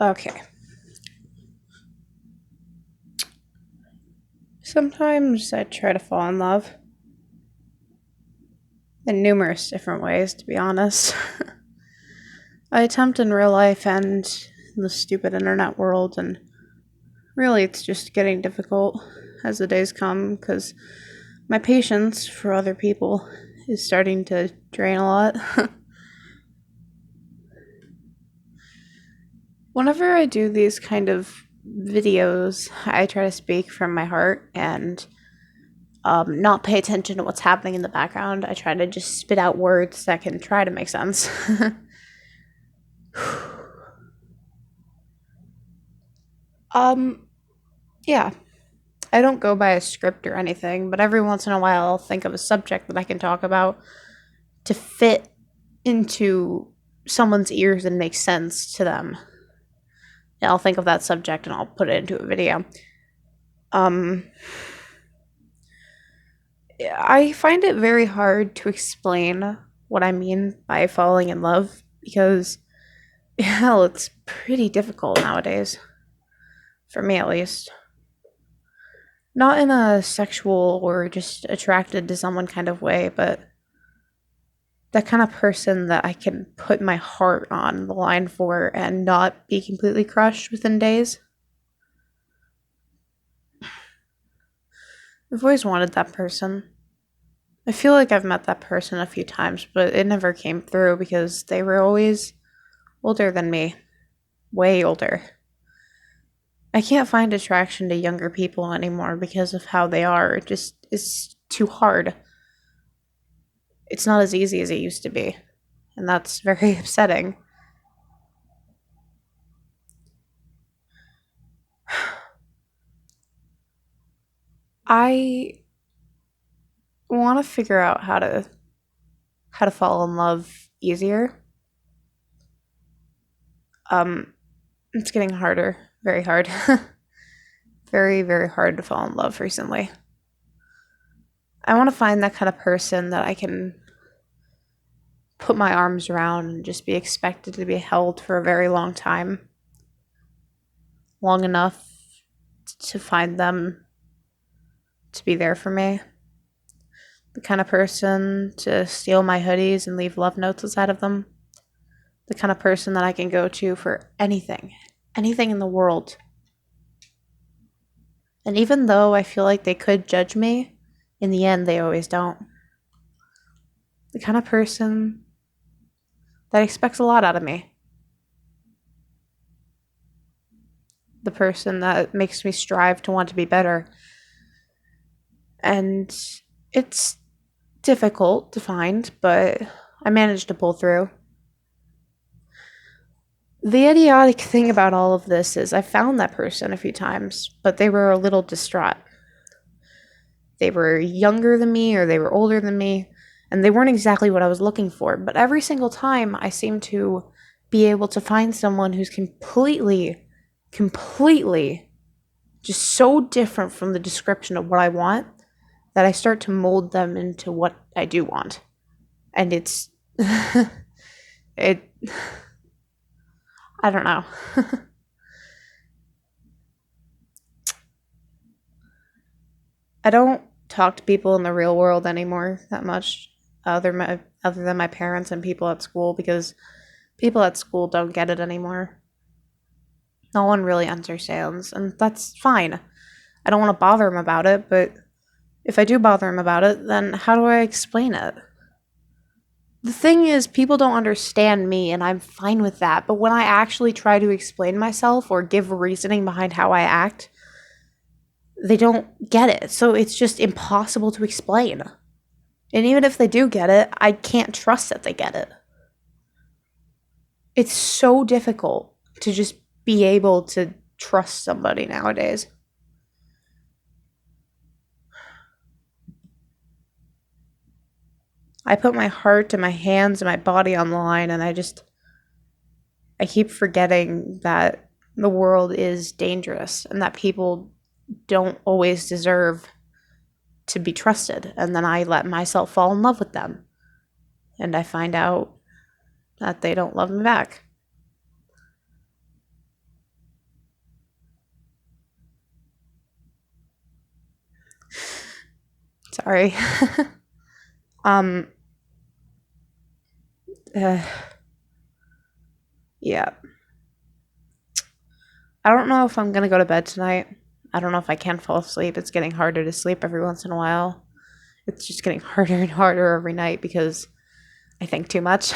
Okay. Sometimes I try to fall in love in numerous different ways, to be honest. I attempt in real life and in the stupid internet world, and really it's just getting difficult as the days come because my patience for other people is starting to drain a lot. Whenever I do these kind of videos, I try to speak from my heart and not pay attention to what's happening in the background. I try to just spit out words that can try to make sense. um, yeah, I don't go by a script or anything, but every once in a while I'll think of a subject that I can talk about to fit into someone's ears and make sense to them. And I'll think of that subject and I'll put it into a video. Um, I find it very hard to explain what I mean by falling in love because, hell, it's pretty difficult nowadays. For me, at least. Not in a sexual or just attracted to someone kind of way, but that kind of person that I can put my heart on the line for and not be completely crushed within days. I've always wanted that person. I feel like I've met that person a few times, but it never came through because they were always older than me. Way older. I can't find attraction to younger people anymore because of how they are. It just is too hard. It's not as easy as it used to be. And that's very upsetting. I want to figure out how to fall in love easier. Um it's getting harder, very hard. Very very hard to fall in love recently. I want to find that kind of person that I can put my arms around and just be expected to be held for a very long time. Long enough to find them to be there for me. The kind of person to steal my hoodies and leave love notes inside of them. The kind of person that I can go to for anything, anything in the world. And even though I feel like they could judge me, in the end, they always don't. The kind of person that expects a lot out of me. The person that makes me strive to want to be better. And it's difficult to find, but I managed to pull through. The idiotic thing about all of this is I found that person a few times, but they were a little distraught. They were younger than me or they were older than me, and they weren't exactly what I was looking for. But every single time I seem to be able to find someone who's completely just so different from the description of what I want that I start to mold them into what I do want. And it's it I don't know. I don't talk to people in the real world anymore that much, other than my parents and people at school, because people at school don't get it anymore. No one really understands, and that's fine. I don't want to bother them about it, but if I do bother them about it, then how do I explain it? The thing is, people don't understand me, and I'm fine with that. But when I actually try to explain myself or give reasoning behind how I act, they don't get it. So it's just impossible to explain. And even if they do get it, I can't trust that they get it. It's so difficult to just be able to trust somebody nowadays. I put my heart and my hands and my body on the line, and I keep forgetting that the world is dangerous and that people don't always deserve to be trusted. And then I let myself fall in love with them. And I find out that they don't love me back. Sorry. um, uh, yeah. I don't know if I'm gonna go to bed tonight. I don't know if I can fall asleep. It's getting harder to sleep every once in a while. It's just getting harder and harder every night because I think too much.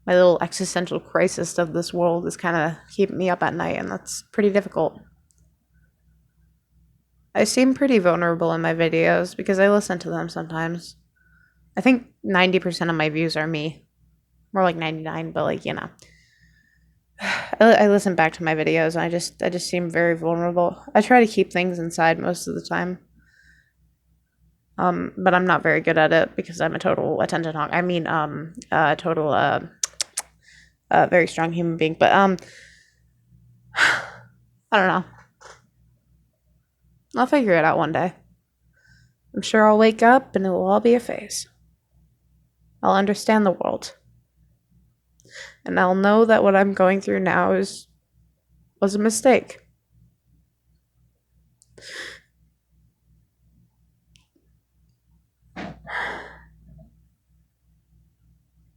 My little existential crisis of this world is kind of keeping me up at night, and that's pretty difficult. I seem pretty vulnerable in my videos because I listen to them sometimes. I think 90% of my views are me. More like 99, but like, I listen back to my videos and I just seem very vulnerable. I try to keep things inside most of the time. But I'm not very good at it because I'm a total attention hog. I mean, total very strong human being. But I don't know. I'll figure it out one day. I'm sure I'll wake up and it will all be a phase. I'll understand the world. And I'll know that what I'm going through now was a mistake.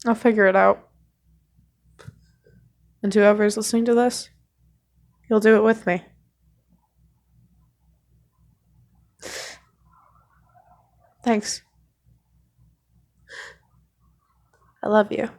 I'll figure it out. And whoever is listening to this, you'll do it with me. Thanks. I love you.